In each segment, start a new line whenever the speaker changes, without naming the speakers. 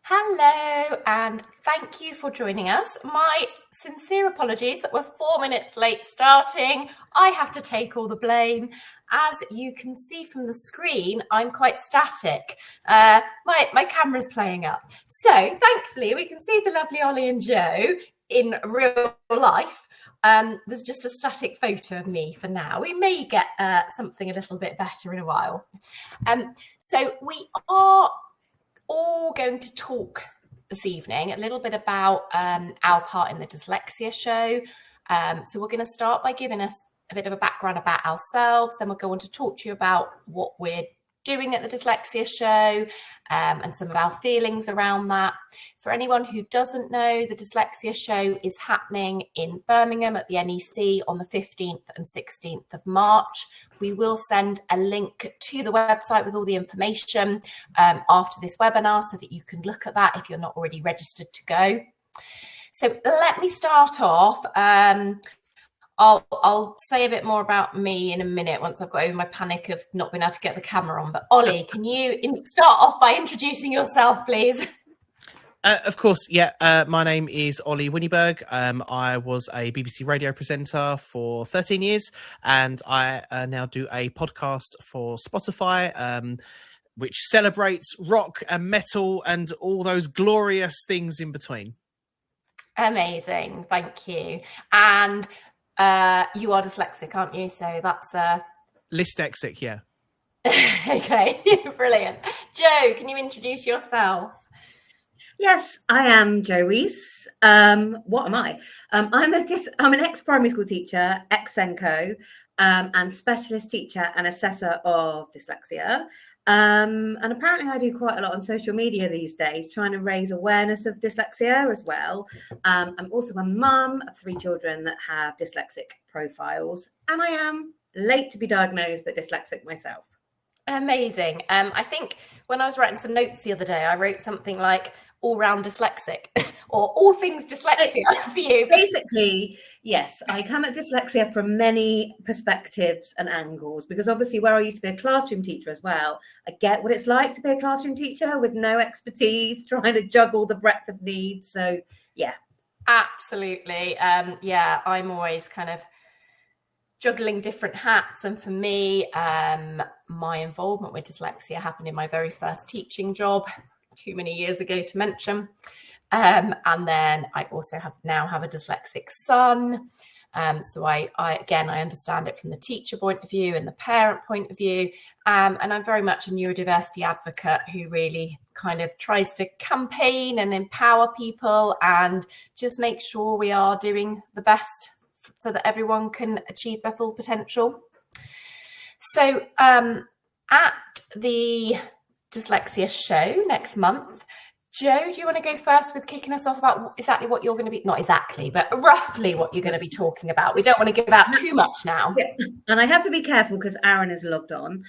Hello, and thank you for joining us. My sincere apologies that we're 4 minutes late starting. I have to take all the blame. As you can see from the screen, I'm quite static. My camera's playing up. So thankfully, we can see the lovely Ollie and Joe in real life. There's just a static photo of me for now. We may get something a little bit better in a while. So we are all going to talk this evening a little bit about our part in the Dyslexia Show. So we're going to start by giving us a bit of a background about ourselves. Then we'll go on to talk to you about what we're doing at the Dyslexia Show and some of our feelings around that. For anyone who doesn't know, the Dyslexia Show is happening in Birmingham at the NEC on the 15th and 16th of March. We will send a link to the website with all the information after this webinar so that you can look at that if you're not already registered to go. So let me start off. I'll say a bit more about me in a minute once I've got over my panic of not being able to get the camera on. But Ollie, can you start off by introducing yourself, please?
Of course, yeah. My name is Ollie Winiberg. I was a BBC radio presenter for 13 years, and I now do a podcast for Spotify, which celebrates rock and metal and all those glorious things in between.
Amazing, thank you. And you are dyslexic, aren't you? So that's
Dyslexic, yeah.
Okay, brilliant. Joe, can you introduce yourself?
Yes, I am Jo Rees. What am I? I'm an ex-primary school teacher, ex-Senko, and specialist teacher and assessor of dyslexia. And apparently I do quite a lot on social media these days, trying to raise awareness of dyslexia as well. I'm also a mum of 3 children that have dyslexic profiles, and I am late to be diagnosed, but dyslexic myself.
Amazing. I think when I was writing some notes the other day, I wrote something like all-round dyslexic or all things dyslexia for you.
Basically, yes, I come at dyslexia from many perspectives and angles, because obviously where I used to be a classroom teacher as well, I get what it's like to be a classroom teacher with no expertise, trying to juggle the breadth of needs. So, yeah.
Absolutely. Yeah, I'm always kind of juggling different hats, and for me my involvement with dyslexia happened in my very first teaching job too many years ago to mention, and then I also now have a dyslexic son, so I understand it from the teacher point of view and the parent point of view, and I'm very much a neurodiversity advocate who really kind of tries to campaign and empower people and just make sure we are doing the best so that everyone can achieve their full potential. So at the Dyslexia Show next month, Joe, do you want to go first with kicking us off about exactly what you're going to be, not exactly, but roughly what you're going to be talking about? We don't want to give out too much now.
Yeah. And I have to be careful because Aaron is logged on.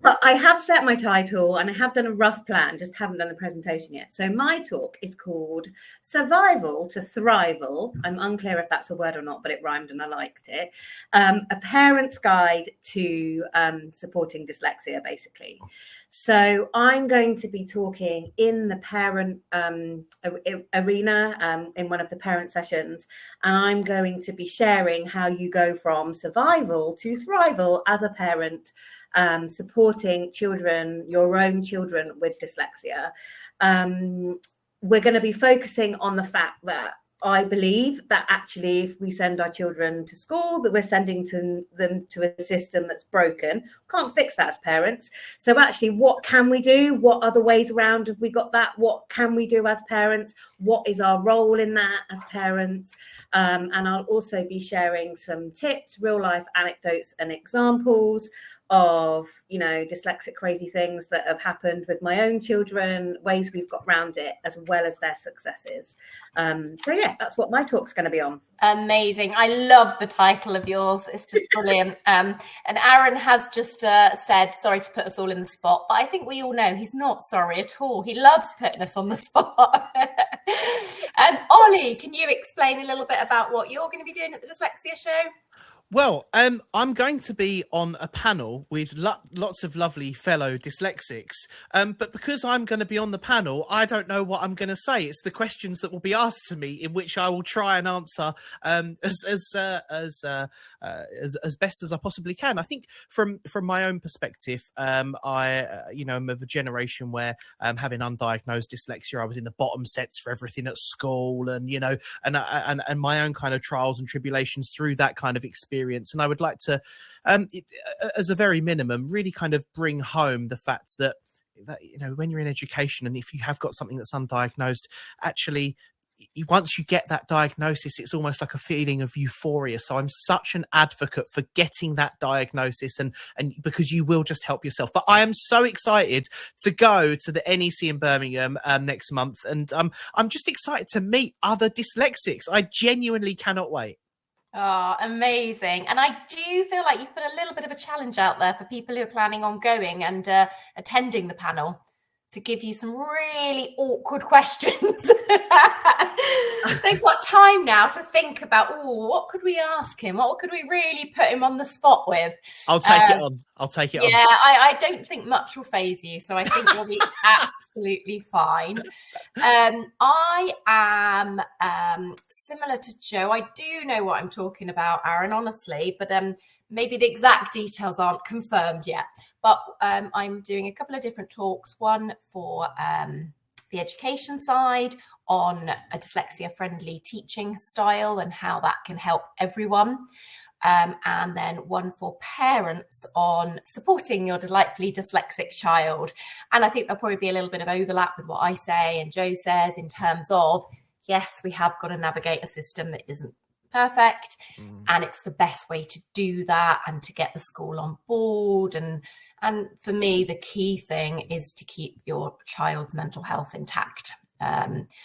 But I have set my title and I have done a rough plan, just haven't done the presentation yet. So my talk is called Survival to Thrival. I'm unclear if that's a word or not, but it rhymed and I liked it. A parent's guide to supporting dyslexia, basically. So I'm going to be talking in the parent arena in one of the parent sessions, and I'm going to be sharing how you go from survival to thrival as a parent, supporting children, your own children with dyslexia. We're going to be focusing on the fact that I believe that actually if we send our children to school, that we're sending them to a system that's broken. Can't fix that as parents. So actually, what can we do? What other ways around have we got that? What can we do as parents? What is our role in that as parents? And I'll also be sharing some tips, real life anecdotes and examples of, dyslexic crazy things that have happened with my own children, ways we've got around it, as well as their successes. So yeah, that's what my talk's going to be on.
Amazing. I love the title of yours. It's just brilliant. And Aaron has just said, sorry to put us all in the spot, but I think we all know he's not sorry at all. He loves putting us on the spot. And Ollie, can you explain a little bit about what you're going to be doing at the Dyslexia Show?
Well, I'm going to be on a panel with lots of lovely fellow dyslexics. But because I'm going to be on the panel, I don't know what I'm going to say. It's the questions that will be asked to me, in which I will try and answer as best as I possibly can. I think from my own perspective, I am of a generation where having undiagnosed dyslexia, I was in the bottom sets for everything at school, and and my own kind of trials and tribulations through that kind of experience. And I would like to, as a very minimum, really kind of bring home the fact that when you're in education, and if you have got something that's undiagnosed, actually, once you get that diagnosis, it's almost like a feeling of euphoria. So I'm such an advocate for getting that diagnosis, and because you will just help yourself. But I am so excited to go to the NEC in Birmingham next month, and I'm just excited to meet other dyslexics. I genuinely cannot wait.
Oh, amazing. And I do feel like you've put a little bit of a challenge out there for people who are planning on going and attending the panel, to give you some really awkward questions. They've got time now to think about, what could we ask him? What could we really put him on the spot with?
I'll take it on.
Yeah, I don't think much will faze you, so I think you'll be absolutely fine. I am similar to Joe. I do know what I'm talking about, Aaron, honestly, but maybe the exact details aren't confirmed yet. But I'm doing a couple of different talks, one for the education side on a dyslexia-friendly teaching style and how that can help everyone. And then one for parents on supporting your delightfully dyslexic child. And I think there'll probably be a little bit of overlap with what I say and Joe says, in terms of, yes, we have got to navigate a system that isn't perfect, and it's the best way to do that and to get the school on board. And for me, the key thing is to keep your child's mental health intact,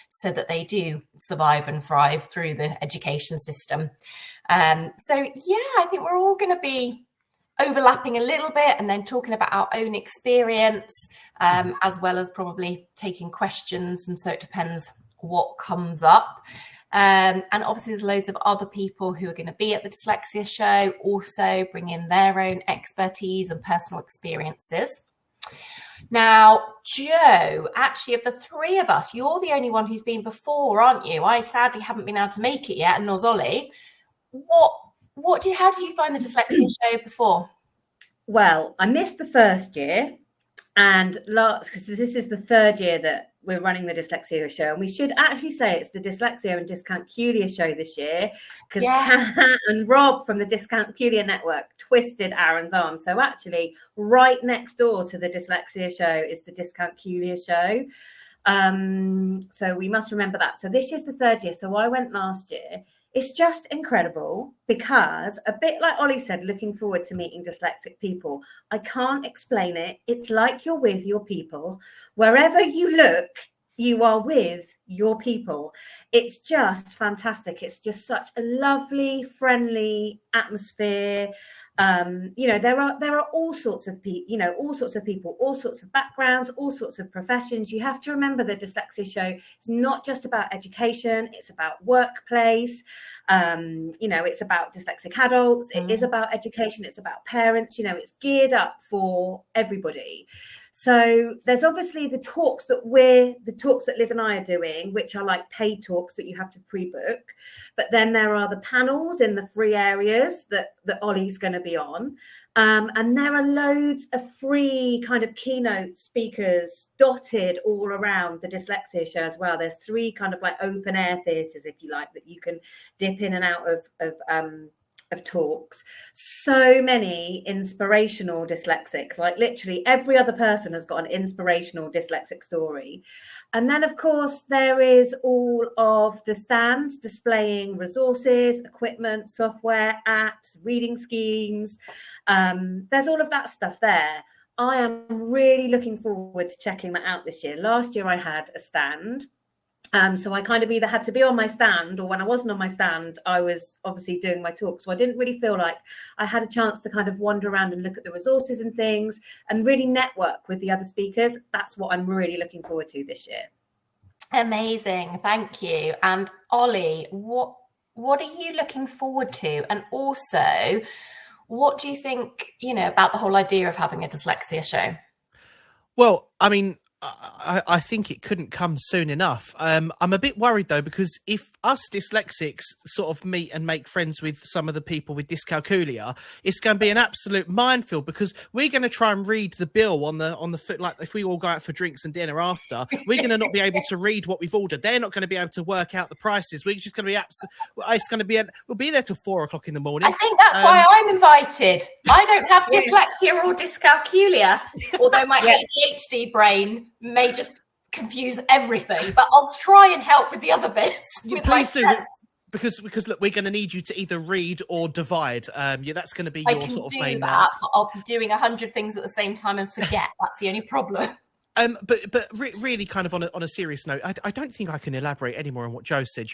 so that they do survive and thrive through the education system. So yeah, I think we're all going to be overlapping a little bit, and then talking about our own experience, as well as probably taking questions. And so it depends what comes up. And obviously there's loads of other people who are going to be at the Dyslexia Show, also bring in their own expertise and personal experiences. Now, Joe, actually, of the three of us, you're the only one who's been before, aren't you? I sadly haven't been able to make it yet, and nor Ollie. How did you find the Dyslexia Show before?
Well, I missed the first year, and because this is the third year that we're running the Dyslexia Show, and we should actually say it's the Dyslexia and Dyscalculia Show this year, because Kat and Rob from the Dyscalculia Network twisted Aaron's arm. So actually, right next door to the Dyslexia Show is the Dyscalculia Show. So we must remember that. So this year's the third year. So I went last year. It's just incredible, because a bit like Ollie said, looking forward to meeting dyslexic people. I can't explain it. It's like you're with your people. Wherever you look, you are with your people. It's just fantastic. It's just such a lovely, friendly atmosphere. There are all sorts of people, all sorts of backgrounds, all sorts of professions. You have to remember the Dyslexia Show is not just about education, it's about workplace. It's about dyslexic adults, it is about education, it's about parents, it's geared up for everybody. So there's obviously the talks that Liz and I are doing, which are like paid talks that you have to pre-book. But then there are the panels in the free areas that Ollie's going to be on. And there are loads of free kind of keynote speakers dotted all around the Dyslexia Show as well. There's 3 kind of like open air theatres, if you like, that you can dip in and out of talks. So many inspirational dyslexics, like literally every other person has got an inspirational dyslexic story. And then of course there is all of the stands displaying resources, equipment, software, apps, reading schemes. There's all of that stuff there. I am really looking forward to checking that out this year. Last year I had a stand. So I kind of either had to be on my stand, or when I wasn't on my stand, I was obviously doing my talk. So I didn't really feel like I had a chance to kind of wander around and look at the resources and things and really network with the other speakers. That's what I'm really looking forward to this year.
Amazing. Thank you. And Ollie, what what are you looking forward to? And also, what do you think, about the whole idea of having a dyslexia show?
Well, I mean, I think it couldn't come soon enough. I'm a bit worried though, because if us dyslexics sort of meet and make friends with some of the people with dyscalculia, it's going to be an absolute minefield, because we're going to try and read the bill on the foot. Like if we all go out for drinks and dinner after, we're going to not be able to read what we've ordered. They're not going to be able to work out the prices. We're just going to be it's going to be we'll be there till 4 o'clock in the morning.
I think that's why I'm invited. I don't have dyslexia or dyscalculia, although my ADHD brain may just confuse everything, but I'll try and help with the other bits.
Please do, because look, we're going to need you to either read or divide. That's going to be your sort of main.
But I'll be doing 100 things at the same time and forget. That's the only problem.
But really, kind of on a serious note, I don't think I can elaborate any more on what Joe said.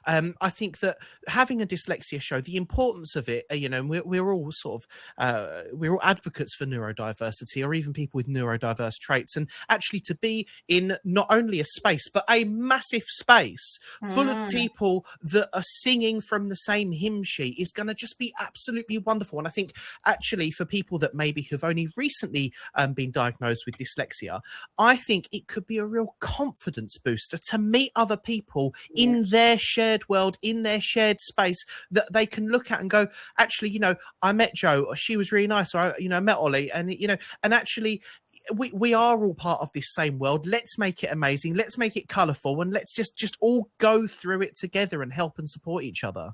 I think that having a dyslexia show, the importance of it, we're all sort of we're all advocates for neurodiversity, or even people with neurodiverse traits, and actually to be in not only a space but a massive space full of people that are singing from the same hymn sheet is going to just be absolutely wonderful. And I think actually for people that maybe have only recently been diagnosed with dyslexia, I think it could be a real confidence booster to meet other people in their shared world, in their shared space, that they can look at and go, actually, I met Jo, or she was really nice, or I met Ollie, and and actually we are all part of this same world. Let's make it amazing. Let's make it colourful, and let's just all go through it together and help and support each other.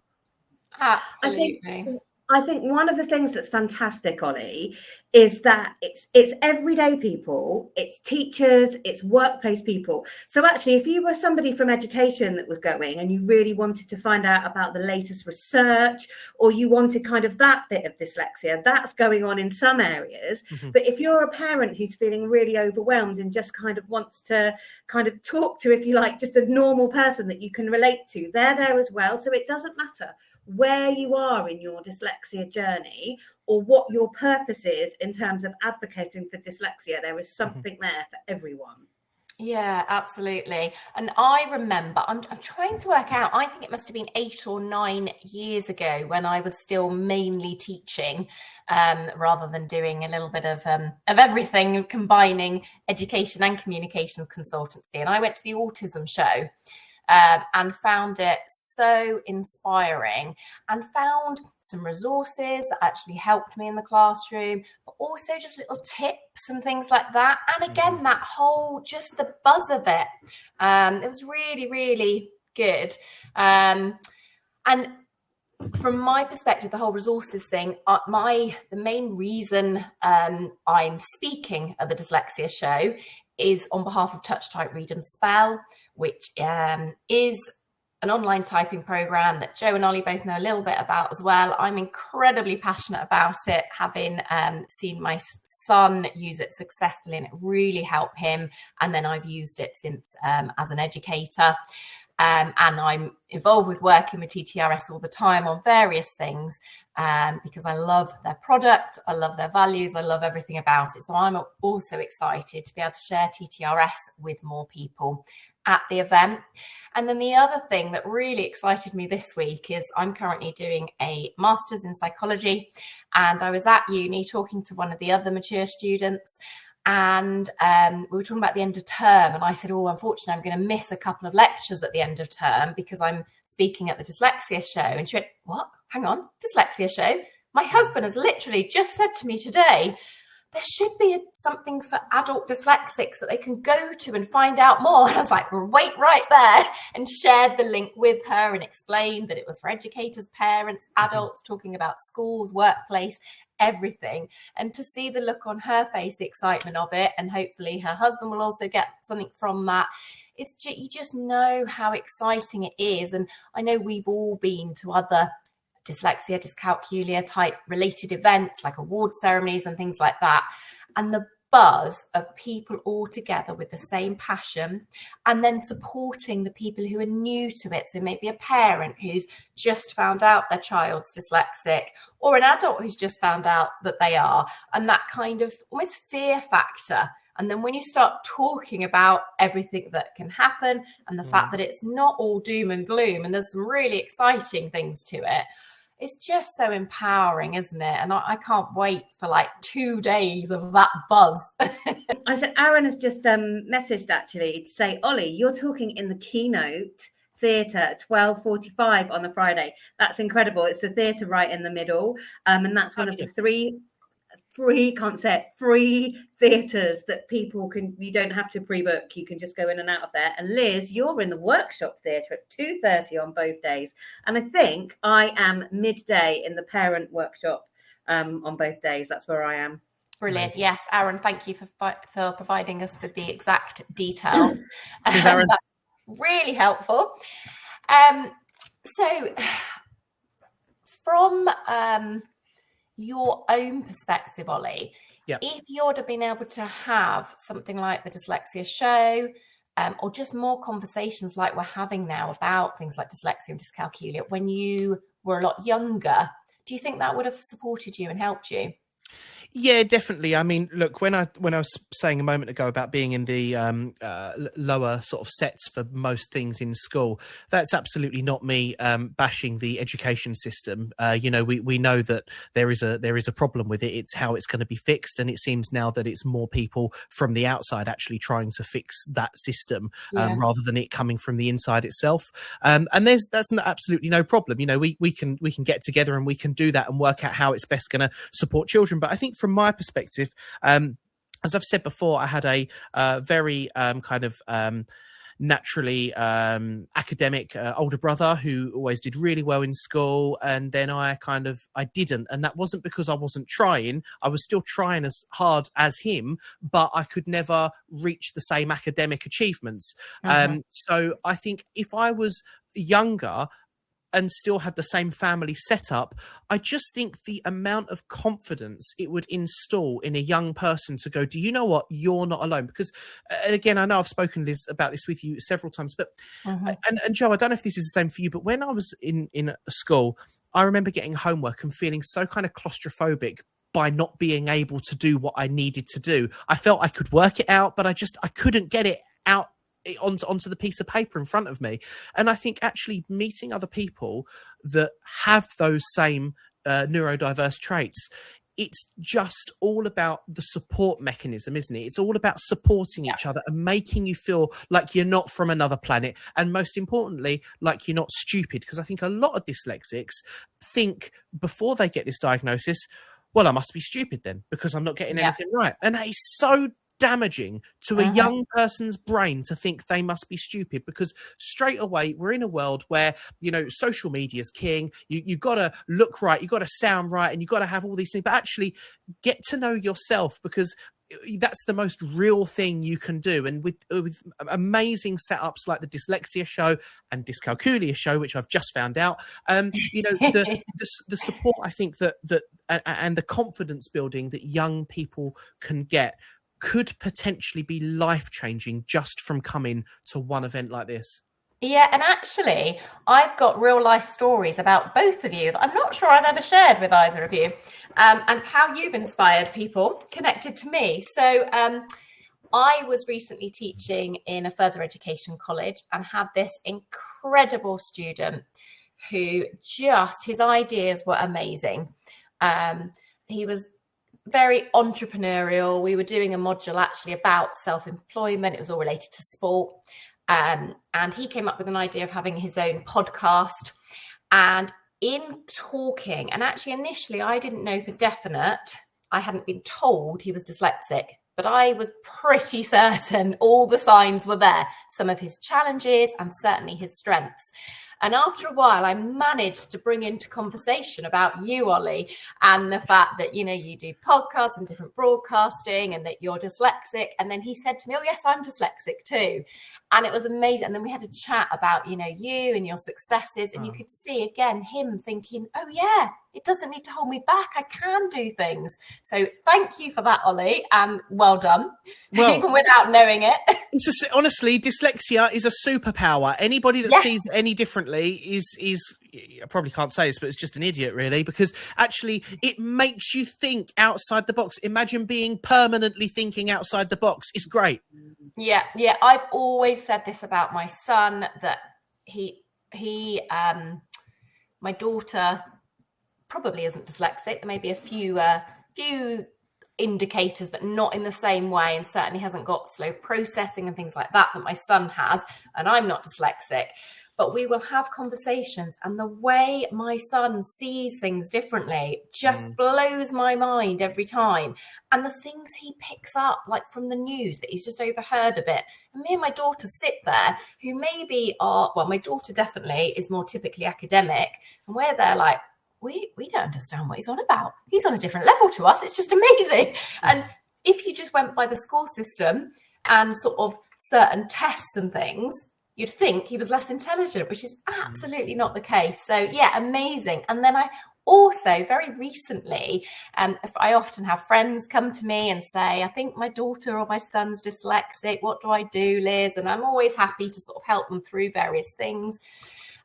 Absolutely.
I think one of the things that's fantastic, Ollie, is that it's everyday people, it's teachers, it's workplace people. So actually, if you were somebody from education that was going and you really wanted to find out about the latest research, or you wanted kind of that bit of dyslexia, that's going on in some areas. But if you're a parent who's feeling really overwhelmed and just kind of wants to kind of talk to, if you like, just a normal person that you can relate to, they're there as well. So it doesn't matter where you are in your dyslexia journey or what your purpose is in terms of advocating for dyslexia. There is something there for everyone.
Yeah, absolutely. And I remember, I'm trying to work out, I think it must have been 8 or 9 years ago when I was still mainly teaching, rather than doing a little bit of everything, combining education and communications consultancy. And I went to the autism show. And found it so inspiring, and found some resources that actually helped me in the classroom, but also just little tips and things like that. And again, that whole, just the buzz of it, it was really, really good. And from my perspective, the whole resources thing, the main reason I'm speaking at the Dyslexia Show is on behalf of Touch, Type, Read and Spell, which is an online typing program that Joe and Ollie both know a little bit about as well. I'm incredibly passionate about it, having seen my son use it successfully, and it really helped him. And then I've used it since as an educator. And I'm involved with working with TTRS all the time on various things, because I love their product, I love their values, I love everything about it. So I'm also excited to be able to share TTRS with more people at the event. And then the other thing that really excited me this week is I'm currently doing a master's in psychology, and I was at uni talking to one of the other mature students, and we were talking about the end of term, and I said, unfortunately, I'm going to miss a couple of lectures at the end of term because I'm speaking at the Dyslexia Show. And she went, what? Hang on, Dyslexia Show? My husband has literally just said to me today, there should be something for adult dyslexics that they can go to and find out more. And I was like, wait right there, and shared the link with her and explained that it was for educators, parents, adults, talking about schools, workplace, everything. And to see the look on her face, the excitement of it, and hopefully her husband will also get something from that. You just know how exciting it is. And I know we've all been to other dyslexia, dyscalculia type related events like award ceremonies and things like that. And the buzz of people all together with the same passion, and then supporting the people who are new to it. So maybe a parent who's just found out their child's dyslexic, or an adult who's just found out that they are, and that kind of almost fear factor And then when you start talking about everything that can happen and the fact that it's not all doom and gloom and there's some really exciting things to it, it's just so empowering, isn't it? And I can't wait for like 2 days of that buzz.
I said, Aaron has just messaged actually to say, Ollie, you're talking in the keynote theatre at 12:45 on the Friday. That's incredible. It's the theatre right in the middle. And that's one of the free theatres that people can, you don't have to pre-book, you can just go in and out of there. And Liz, you're in the workshop theatre at 2:30 on both days, and I think I am midday in the parent workshop on both days. That's where I am.
Brilliant. Amazing. Yes, Aaron, thank you for providing us with the exact details.
Aaron.
That's really helpful. So from your own perspective, Ollie, if you would have been able to have something like the Dyslexia Show, or just more conversations like we're having now about things like dyslexia and dyscalculia when you were a lot younger, do you think that would have supported you and helped you?
Yeah, definitely. I mean, look, when I was saying a moment ago about being in the lower sort of sets for most things in school, that's absolutely not me bashing the education system. We know that there is a problem with it. It's how it's going to be fixed, and it seems now that it's more people from the outside actually trying to fix that system rather than it coming from the inside itself. And that's absolutely no problem. We can get together and we can do that and work out how it's best going to support children. But I think from my perspective, as I've said before, I had a very naturally academic older brother who always did really well in school, and then I didn't, and that wasn't because I wasn't trying. I was still trying as hard as him, but I could never reach the same academic achievements. So I think if I was younger and still had the same family setup, I just think the amount of confidence it would install in a young person to go, do you know what? You're not alone. Because again, I know I've spoken, Liz, about this with you several times, but and Joe, I don't know if this is the same for you, but when I was in a school, I remember getting homework and feeling so kind of claustrophobic by not being able to do what I needed to do. I felt I could work it out, but I couldn't get it out onto the piece of paper in front of me. And I think actually meeting other people that have those same neurodiverse traits, it's just all about the support mechanism, isn't it? It's all about supporting each other and making you feel like you're not from another planet, and most importantly, like you're not stupid. Because I think a lot of dyslexics think before they get this diagnosis, well, I must be stupid then because I'm not getting anything right. And that is so damaging to a young person's brain to think they must be stupid, because straight away we're in a world where social media is king. You got to look right, you got to sound right, and you got to have all these things, but actually get to know yourself, because that's the most real thing you can do. And with amazing setups like the Dyslexia Show and Dyscalculia Show, which I've just found out, the support, I think that and the confidence building that young people can get could potentially be life-changing just from coming to one event like this.
Yeah, and actually, I've got real-life stories about both of you that I'm not sure I've ever shared with either of you, and how you've inspired people connected to me. So I was recently teaching in a further education college and had this incredible student who his ideas were amazing. He was very entrepreneurial. We were doing a module actually about self-employment. It was all related to sport. And he came up with an idea of having his own podcast. And in talking, and actually initially I didn't know for definite, I hadn't been told he was dyslexic, but I was pretty certain all the signs were there, some of his challenges and certainly his strengths. And after a while, I managed to bring into conversation about you, Ollie, and the fact that, you do podcasts and different broadcasting and that you're dyslexic. And then he said to me, oh, yes, I'm dyslexic too. And it was amazing. And then we had a chat about, you and your successes. And you could see, again, him thinking, oh, yeah, it doesn't need to hold me back. I can do things. So thank you for that, Ollie. And well done, even without knowing it.
Honestly, dyslexia is a superpower. Anybody that sees any different differently is I probably can't say this, but it's just an idiot, really, because actually it makes you think outside the box. Imagine being permanently thinking outside the box. It's great.
Yeah. I've always said this about my son, that my daughter probably isn't dyslexic. There may be a few indicators, but not in the same way, and certainly hasn't got slow processing and things like that my son has. And I'm not dyslexic, but we will have conversations, and the way my son sees things differently just blows my mind every time. And the things he picks up, like from the news that he's just overheard a bit, and me and my daughter sit there, who maybe my daughter definitely is more typically academic, and we're there like, we don't understand what he's on about. He's on a different level to us. It's just amazing. And if you just went by the school system and sort of certain tests and things, you'd think he was less intelligent, which is absolutely not the case. So yeah, amazing. And then I also very recently, if I often have friends come to me and say, I think my daughter or my son's dyslexic. What do I do, Liz? And I'm always happy to sort of help them through various things.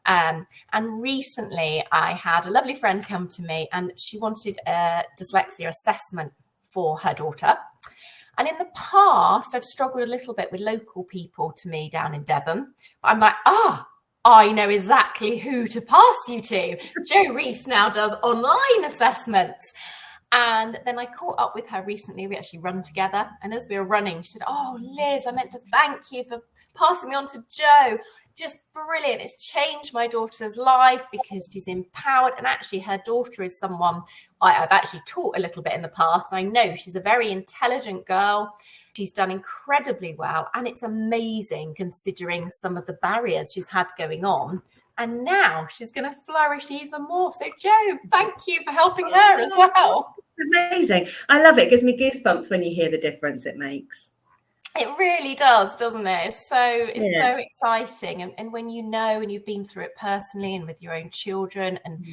And recently I had a lovely friend come to me, and she wanted a dyslexia assessment for her daughter. And in the past, I've struggled a little bit with local people to me down in Devon. But I'm like, I know exactly who to pass you to. Jo Rees now does online assessments. And then I caught up with her recently. We actually run together. And as we were running, she said, oh, Liz, I meant to thank you for passing me on to Jo. Just brilliant. It's changed my daughter's life because she's empowered. And actually her daughter is someone I've actually taught a little bit in the past. And I know she's a very intelligent girl. She's done incredibly well. And it's amazing considering some of the barriers she's had going on. And now she's going to flourish even more. So Jo, thank you for helping her as well.
Amazing. I love it. It gives me goosebumps when you hear the difference it makes.
It really does, doesn't it? It's so exciting. And when you know, and you've been through it personally and with your own children, and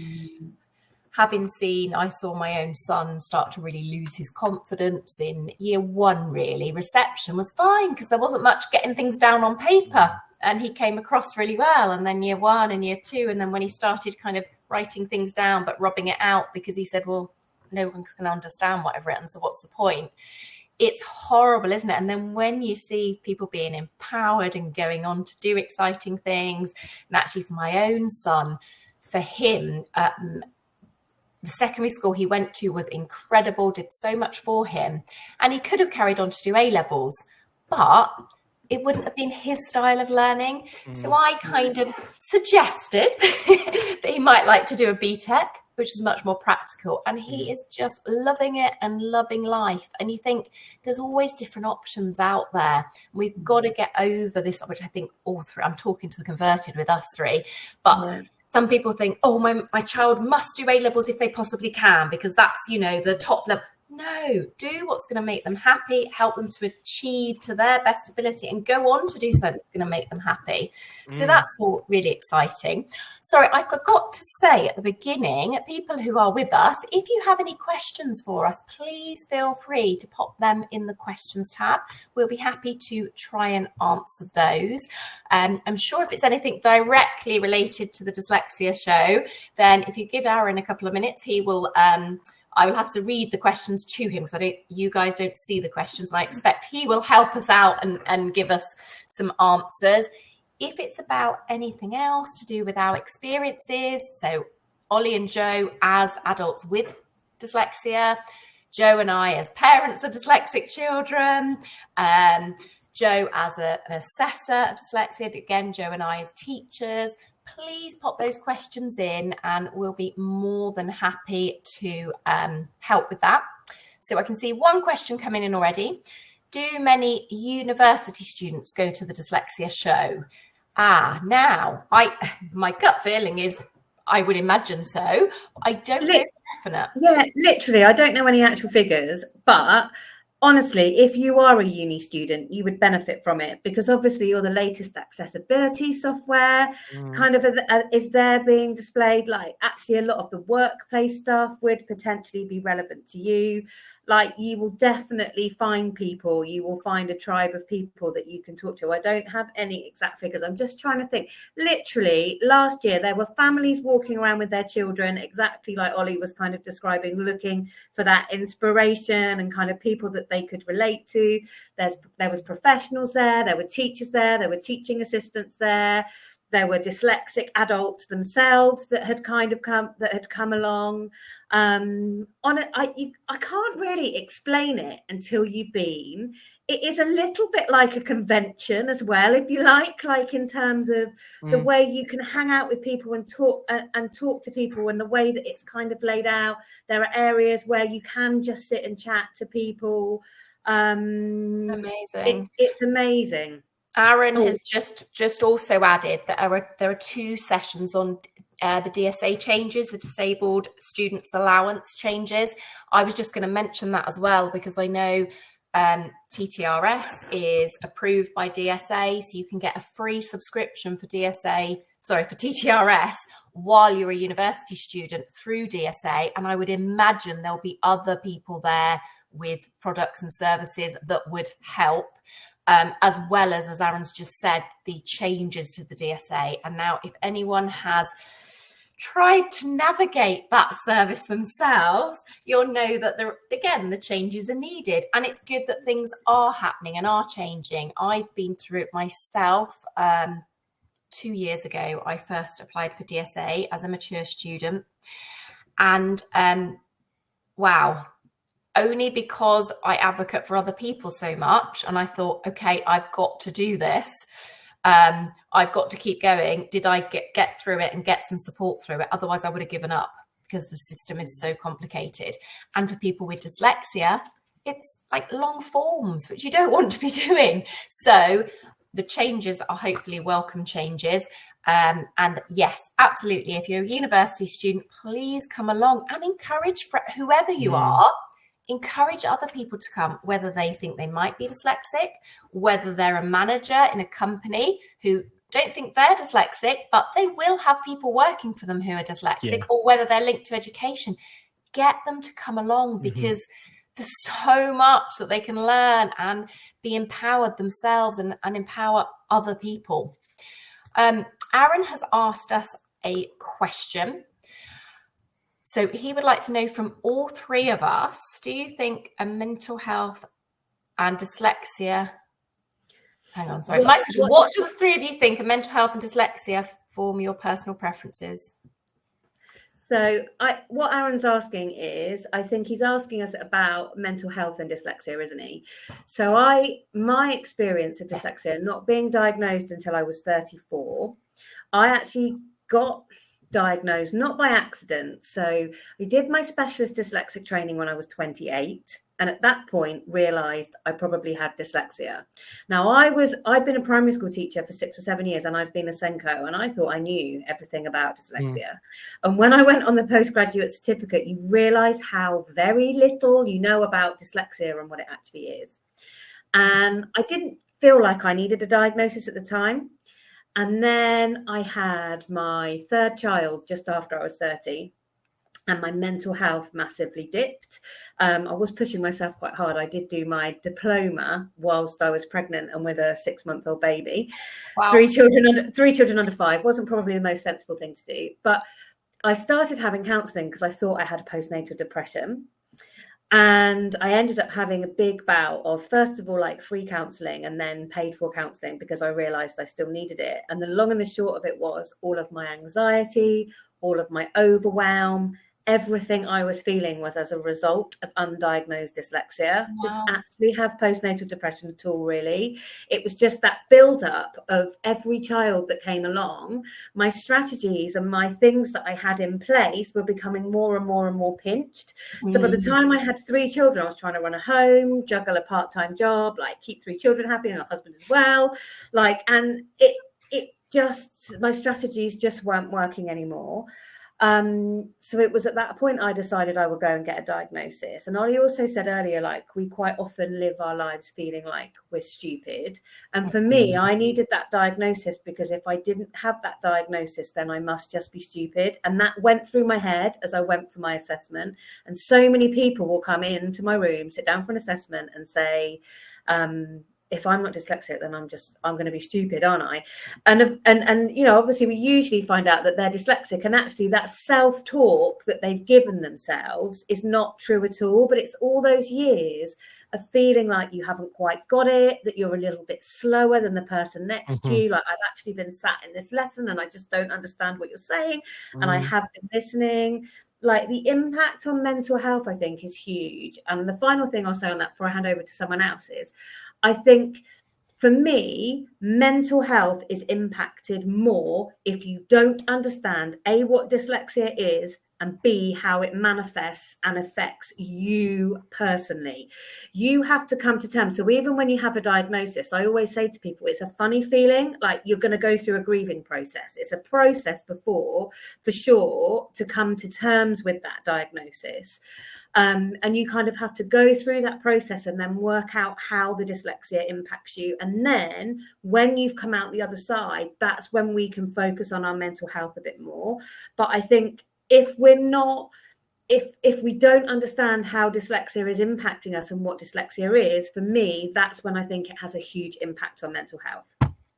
I saw my own son start to really lose his confidence in year one, really. Reception was fine because there wasn't much getting things down on paper, and he came across really well. And then year one and year two, and then when he started kind of writing things down but rubbing it out because he said, well, no one's going to understand what I've written, so what's the point? It's horrible, isn't it? And then when you see people being empowered and going on to do exciting things, and actually for my own son, for him, the secondary school he went to was incredible, did so much for him. And he could have carried on to do A-levels, but it wouldn't have been his style of learning. So I kind of suggested that he might like to do a BTEC, which is much more practical. And he is just loving it and loving life. And you think there's always different options out there. We've got to get over this, which I think all three, I'm talking to the converted with us three, but some people think, oh, my child must do A-levels if they possibly can, because that's, the top level. No, do what's going to make them happy, help them to achieve to their best ability, and go on to do something that's going to make them happy. So that's all really exciting. Sorry, I forgot to say at the beginning, people who are with us, if you have any questions for us, please feel free to pop them in the questions tab. We'll be happy to try and answer those. I'm sure if it's anything directly related to the Dyslexia Show, then if you give Aaron a couple of minutes, he will... I will have to read the questions to him because you guys don't see the questions. And I expect he will help us out and give us some answers. If it's about anything else to do with our experiences, so Ollie and Jo as adults with dyslexia, Jo and I as parents of dyslexic children, Jo as an assessor of dyslexia, again, Jo and I as teachers, please pop those questions in and we'll be more than happy to help with that. So I can see one question coming in already. Do many university students go to the Dyslexia Show? Now, my gut feeling is I would imagine so. I don't know for definite.
Yeah, literally. I don't know any actual figures, but honestly, if you are a uni student, you would benefit from it because obviously you're the latest accessibility software kind of is there being displayed. Like actually a lot of the workplace stuff would potentially be relevant to you. like you will definitely find people, you will find a tribe of people that you can talk to. I don't have any exact figures. I'm just trying to think. Literally last year, there were families walking around with their children, exactly like Ollie was kind of describing, looking for that inspiration and kind of people that they could relate to. There was professionals there were teachers there were teaching assistants there were dyslexic adults themselves that had come along. I can't really explain it until you've been. It is a little bit like a convention as well, if you like in terms of the way you can hang out with people and talk to people, and the way that it's kind of laid out. There are areas where you can just sit and chat to people.
Amazing.
It's amazing.
Aaron has just also added that there are 2 sessions on the DSA changes, the Disabled Students Allowance changes. I was just going to mention that as well, because I know TTRS is approved by DSA, so you can get a free subscription for TTRS while you're a university student through DSA. And I would imagine there'll be other people there with products and services that would help. As well as Aaron's just said, the changes to the DSA. And now if anyone has tried to navigate that service themselves, you'll know that the changes are needed. And it's good that things are happening and are changing. I've been through it myself. 2 years ago, I first applied for DSA as a mature student. And wow. Only because I advocate for other people so much. And I thought, okay, I've got to do this. I've got to keep going. Did I get through it and get some support through it? Otherwise, I would have given up, because the system is so complicated. And for people with dyslexia, it's like long forms, which you don't want to be doing. So the changes are hopefully welcome changes. And yes, absolutely. If you're a university student, please come along and encourage whoever you are. Encourage other people to come, whether they think they might be dyslexic, whether they're a manager in a company who don't think they're dyslexic, but they will have people working for them who are dyslexic, or whether they're linked to education. Get them to come along, because there's so much that they can learn and be empowered themselves and empower other people. Aaron has asked us a question. So he would like to know from all 3 of us, do you think a mental health and dyslexia... Hang on, sorry. What do the 3 of you think a mental health and dyslexia form your personal preferences?
So what Aaron's asking is, I think he's asking us about mental health and dyslexia, isn't he? So my experience of dyslexia, not being diagnosed until I was 34, I actually got diagnosed not by accident. So I did my specialist dyslexic training when I was 28, and at that point realized I probably had dyslexia. Now I'd been a primary school teacher for 6 or 7 years, and I'd been a Senko, and I thought I knew everything about dyslexia. And when I went on the postgraduate certificate, you realize how very little you know about dyslexia and what it actually is. And I didn't feel like I needed a diagnosis at the time. And then I had my 3rd child just after I was 30, and my mental health massively dipped. I was pushing myself quite hard. I did do my diploma whilst I was pregnant and with a 6-month-old baby. Wow. 3 children under 5 wasn't probably the most sensible thing to do. But I started having counselling because I thought I had a postnatal depression. And I ended up having a big bout of, first of all, like free counselling and then paid for counselling, because I realised I still needed it. And the long and the short of it was all of my anxiety, all of my overwhelm, everything I was feeling was as a result of undiagnosed dyslexia. Wow. Didn't actually have postnatal depression at all, really. It was just that build-up of every child that came along. My strategies and my things that I had in place were becoming more and more and more pinched. So by the time I had 3 children, I was trying to run a home, juggle a part-time job, like keep 3 children happy and a husband as well. Like, and it just, my strategies just weren't working anymore. So it was at that point I decided I would go and get a diagnosis. And Ollie also said earlier, like, we quite often live our lives feeling like we're stupid. And for me, I needed that diagnosis, because if I didn't have that diagnosis, then I must just be stupid. And that went through my head as I went for my assessment. And so many people will come into my room, sit down for an assessment and say, if I'm not dyslexic, then I'm going to be stupid, aren't I? And you know, obviously we usually find out that they're dyslexic, and actually that self-talk that they've given themselves is not true at all. But it's all those years of feeling like you haven't quite got it, that you're a little bit slower than the person next to you. Like, I've actually been sat in this lesson and I just don't understand what you're saying, and I have been listening. Like, the impact on mental health, I think, is huge. And the final thing I'll say on that before I hand over to someone else is, I think for me, mental health is impacted more if you don't understand A, what dyslexia is, and B, how it manifests and affects you personally. You have to come to terms. So even when you have a diagnosis, I always say to people, it's a funny feeling, like you're going to go through a grieving process. It's a process before, for sure, to come to terms with that diagnosis. And you kind of have to go through that process and then work out how the dyslexia impacts you. And then when you've come out the other side, that's when we can focus on our mental health a bit more. But I think if we don't understand how dyslexia is impacting us and what dyslexia is, for me, that's when I think it has a huge impact on mental health.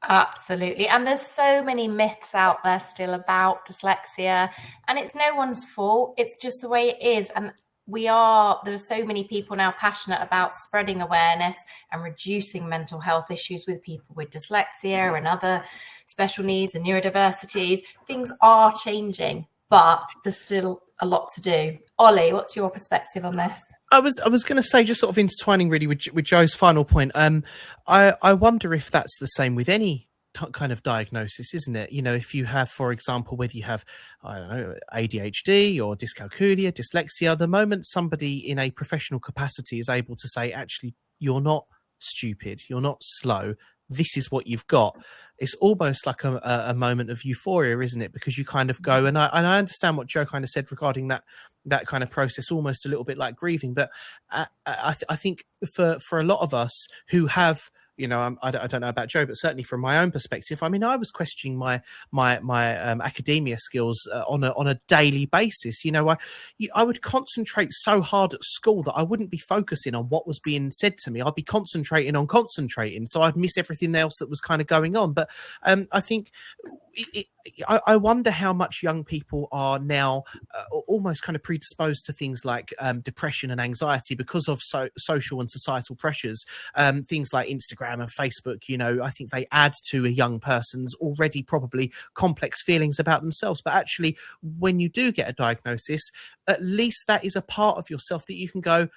Absolutely. And there's so many myths out there still about dyslexia, and it's no one's fault. It's just the way it is. And there are so many people now passionate about spreading awareness and reducing mental health issues with people with dyslexia and other special needs and neurodiversities. Things are changing, but there's still a lot to do. Ollie, what's your perspective on this?
I was going to say, just sort of intertwining really with Joe's final point. I wonder if that's the same with any kind of diagnosis, isn't it? You know, if you have, for example, whether you have, I don't know, ADHD or dyscalculia, dyslexia, the moment somebody in a professional capacity is able to say, actually, you're not stupid, you're not slow, this is what you've got, it's almost like a moment of euphoria, isn't it? Because you kind of go, and I understand what Joe kind of said regarding that kind of process, almost a little bit like grieving. But I think for a lot of us who have, you know, I don't know about Joe, but certainly from my own perspective, I mean, I was questioning my academia skills on a daily basis. You know, I would concentrate so hard at school that I wouldn't be focusing on what was being said to me. I'd be concentrating on concentrating, so I'd miss everything else that was kind of going on. But I think I wonder how much young people are now almost kind of predisposed to things like depression and anxiety because of social and societal pressures, things like Instagram and Facebook. You know, I think they add to a young person's already probably complex feelings about themselves. But actually, when you do get a diagnosis, at least that is a part of yourself that you can go,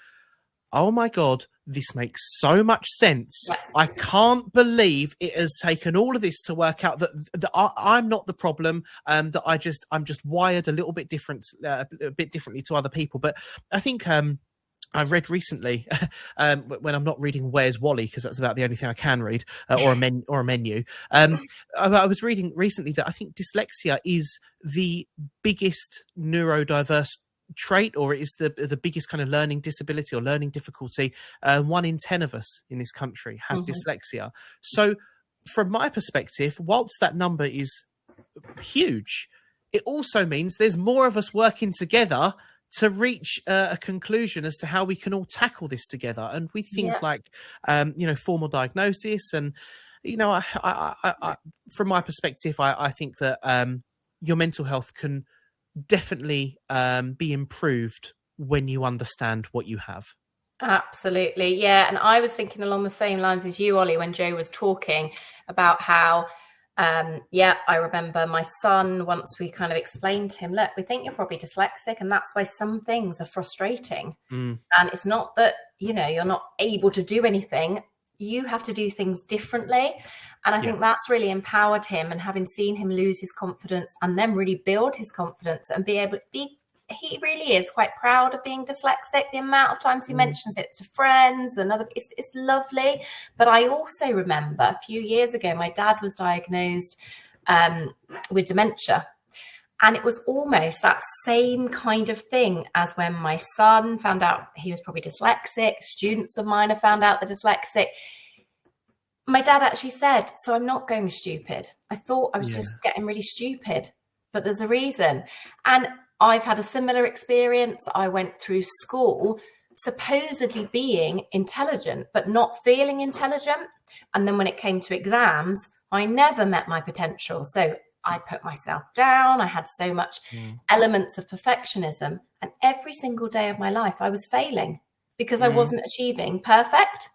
oh my God, this makes so much sense. I can't believe it has taken all of this to work out that I'm not the problem, that I'm just wired a little bit different, a bit differently to other people. But I think I read recently, when I'm not reading Where's Wally, because that's about the only thing I can read, or a menu. I was reading recently that I think dyslexia is the biggest neurodiverse trait, or it is the biggest kind of learning disability or learning difficulty. 1 in 10 of us in this country have dyslexia. So from my perspective, whilst that number is huge, it also means there's more of us working together to reach a conclusion as to how we can all tackle this together. And with things like, you know, formal diagnosis. And, you know, I from my perspective, I think that your mental health can definitely be improved when you understand what you have.
Absolutely. Yeah. And I was thinking along the same lines as you, Ollie, when Joe was talking about how, I remember my son, once we kind of explained to him, look, we think you're probably dyslexic, and that's why some things are frustrating. And it's not that, you know, you're not able to do anything. You have to do things differently. And I think that's really empowered him, and having seen him lose his confidence and then really build his confidence and be able to be, he really is quite proud of being dyslexic. The amount of times he mentions it to friends and other, it's lovely. But I also remember a few years ago, my dad was diagnosed with dementia. And it was almost that same kind of thing as when my son found out he was probably dyslexic, students of mine have found out they're dyslexic. My dad actually said, so I'm not going stupid. I thought I was just getting really stupid, but there's a reason. And I've had a similar experience. I went through school supposedly being intelligent, but not feeling intelligent. And then when it came to exams, I never met my potential. So I put myself down. I had so much elements of perfectionism. And every single day of my life, I was failing because I wasn't achieving perfect.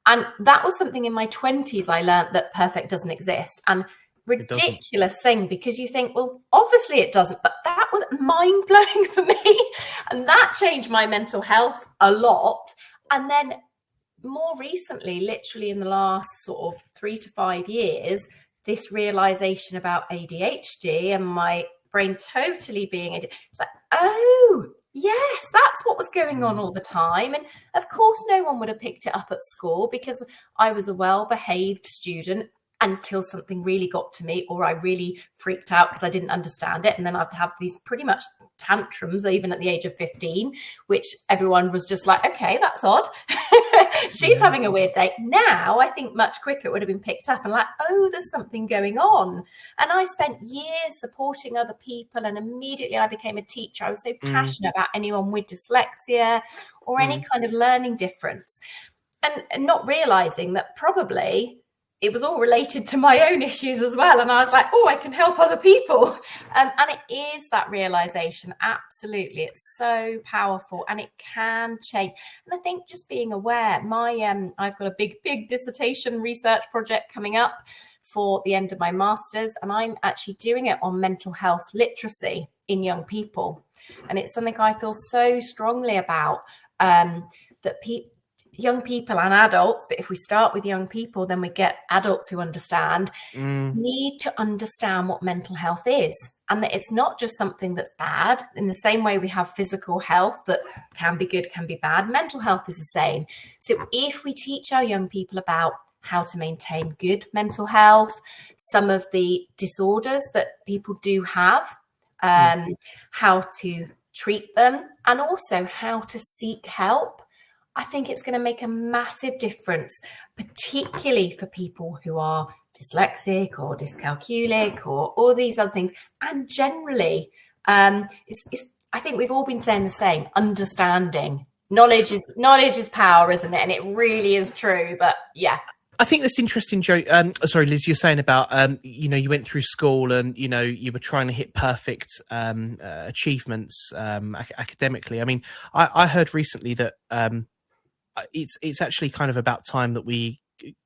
And that was something in my 20s I learned, that perfect doesn't exist. And ridiculous thing, because you think, well, obviously it doesn't, but that was mind-blowing for me. And that changed my mental health a lot. And then more recently, literally in the last sort of 3 to 5 years, this realization about ADHD and my brain totally being, it's like, oh, yes, that's what was going on all the time. And of course, no one would have picked it up at school because I was a well-behaved student until something really got to me, or I really freaked out because I didn't understand it. And then I'd have these pretty much tantrums, even at the age of 15, which everyone was just like, okay, that's odd. She's having a weird day. Now, I think much quicker it would have been picked up and like, oh, there's something going on. And I spent years supporting other people, and immediately I became a teacher. I was so passionate about anyone with dyslexia or any kind of learning difference, and not realizing that probably it was all related to my own issues as well. And I was like, oh, I can help other people. And it is that realization. Absolutely. It's so powerful and it can change. And I think just being aware, I've got a big dissertation research project coming up for the end of my master's. And I'm actually doing it on mental health literacy in young people. And it's something I feel so strongly about, that young people and adults, but if we start with young people, then we get adults who understand, need to understand what mental health is, and that it's not just something that's bad. In the same way we have physical health that can be good, can be bad, mental health is the same. So if we teach our young people about how to maintain good mental health, some of the disorders that people do have, how to treat them, and also how to seek help, I think it's going to make a massive difference, particularly for people who are dyslexic or dyscalculic or all these other things. And generally, I think we've all been saying the same, understanding. Knowledge is power, isn't it? And it really is true. But yeah.
I think that's interesting, Joe. Sorry, Liz, you're saying about, you went through school and, you were trying to hit perfect achievements academically. I mean, I heard recently that it's actually kind of about time that we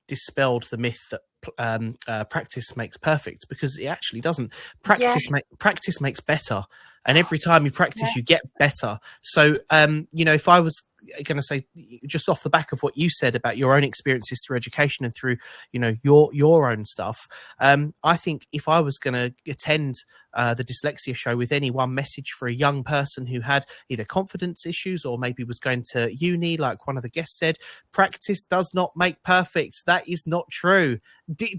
dispelled the myth that practice makes perfect, because it actually doesn't. Practice makes better, and every time you practice, you get better. So, if I was going to say, just off the back of what you said about your own experiences through education and through, your own stuff, I think if I was going to attend the Dyslexia Show with any one message for a young person who had either confidence issues or maybe was going to uni, like one of the guests said, practice does not make perfect. That is not true.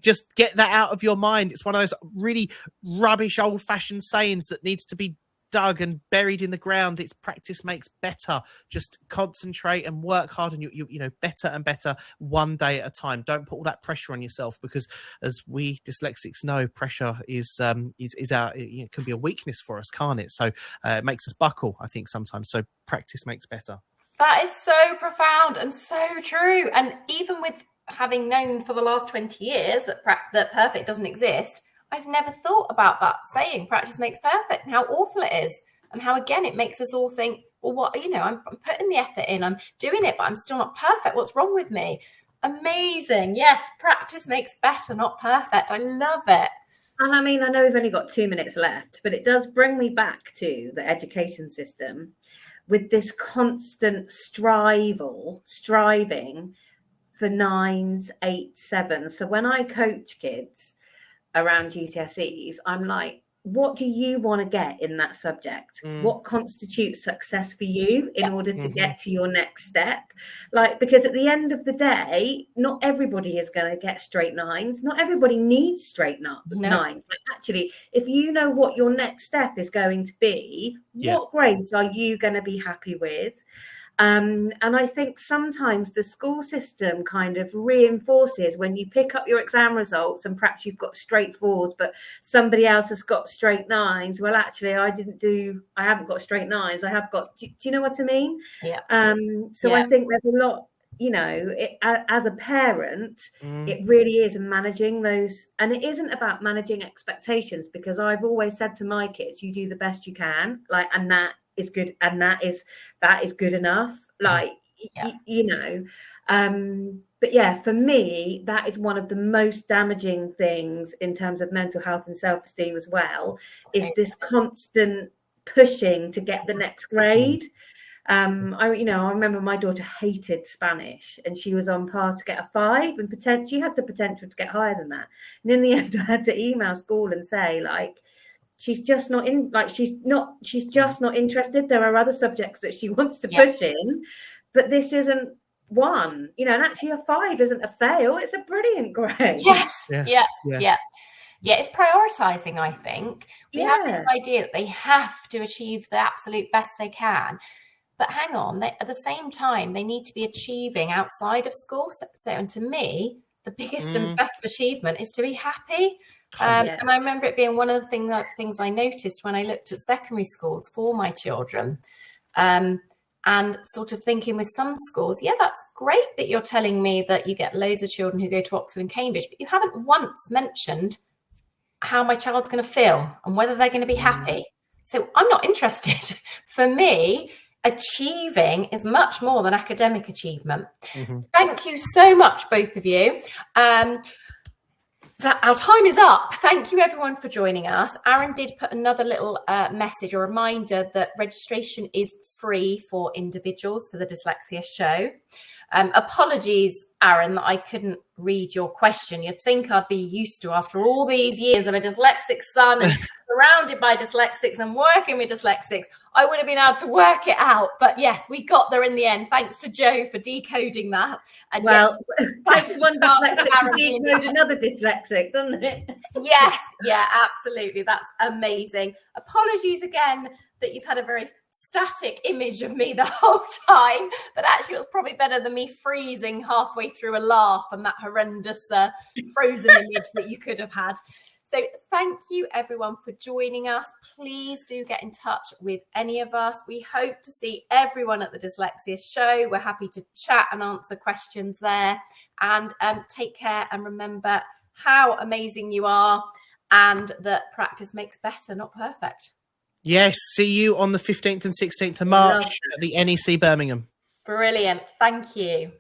Just get that out of your mind. It's one of those really rubbish old-fashioned sayings that needs to be dug and buried in the ground. It's practice makes better. Just concentrate and work hard, and you better and better one day at a time. Don't put all that pressure on yourself, because as we dyslexics know, pressure is our, it can be a weakness for us, can't it? So it makes us buckle, I think, sometimes. So practice makes better.
That is so profound and so true. And even with having known for the last 20 years that perfect doesn't exist, I've never thought about that saying, practice makes perfect, and how awful it is, and how, again, it makes us all think, well, what, I'm putting the effort in, I'm doing it, but I'm still not perfect. What's wrong with me? Amazing. Yes, practice makes better, not perfect. I love it.
And I mean, I know we've only got 2 minutes left, but it does bring me back to the education system with this constant striving for 9s, 8s, 7s. So when I coach kids around GCSEs, I'm like, what do you want to get in that subject? What constitutes success for you in order to get to your next step? Like, because at the end of the day, not everybody is going to get straight nines. Not everybody needs straight nines. Like, actually, if you know what your next step is going to be, what grades are you going to be happy with? And I think sometimes the school system kind of reinforces when you pick up your exam results and perhaps you've got straight fours, but somebody else has got straight nines. Well, actually, I haven't got straight nines. I have got, do you know what I mean?
Yeah.
So I think there's a lot, you know, as a parent, it really is managing those. And it isn't about managing expectations, because I've always said to my kids, you do the best you can, like, and that is good, and that is good enough, like, you know. But yeah, for me, that is one of the most damaging things in terms of mental health and self-esteem as well, is this constant pushing to get the next grade. I remember my daughter hated Spanish, and she was on par to get a 5, and she had the potential to get higher than that. And in the end, I had to email school and say, like, she's just not just not interested. There are other subjects that she wants to push in, but this isn't one, you know. And actually, a 5 isn't a fail; it's a brilliant grade.
Yes, yeah. It's prioritizing. I think we have this idea that they have to achieve the absolute best they can, but hang on, at the same time, they need to be achieving outside of school. So, and to me, the biggest and best achievement is to be happy. And I remember it being one of the things I noticed when I looked at secondary schools for my children, and sort of thinking with some schools, that's great that you're telling me that you get loads of children who go to Oxford and Cambridge, but you haven't once mentioned how my child's going to feel and whether they're going to be happy. So I'm not interested. For me, achieving is much more than academic achievement. Thank you so much, both of you. Our time is up. Thank you everyone for joining us. Aaron did put another little message or reminder that registration is free for individuals for the Dyslexia Show. Apologies, Aaron, that I couldn't read your question. You'd think I'd be used to, after all these years of a dyslexic son and surrounded by dyslexics and working with dyslexics, I would have been able to work it out. But yes, we got there in the end. Thanks to Joe for decoding that. And
takes one dyslexic to decode another dyslexic, doesn't it?
Yes, yeah, absolutely. That's amazing. Apologies again that you've had a very static image of me the whole time, but actually it was probably better than me freezing halfway through a laugh and that horrendous frozen image that you could have had. So thank you everyone for joining us. Please do get in touch with any of us. We hope to see everyone at the Dyslexia Show. We're happy to chat and answer questions there. And take care, and remember how amazing you are, and that practice makes better, not perfect.
Yes, see you on the 15th and 16th of March at the NEC Birmingham.
Brilliant. Thank you.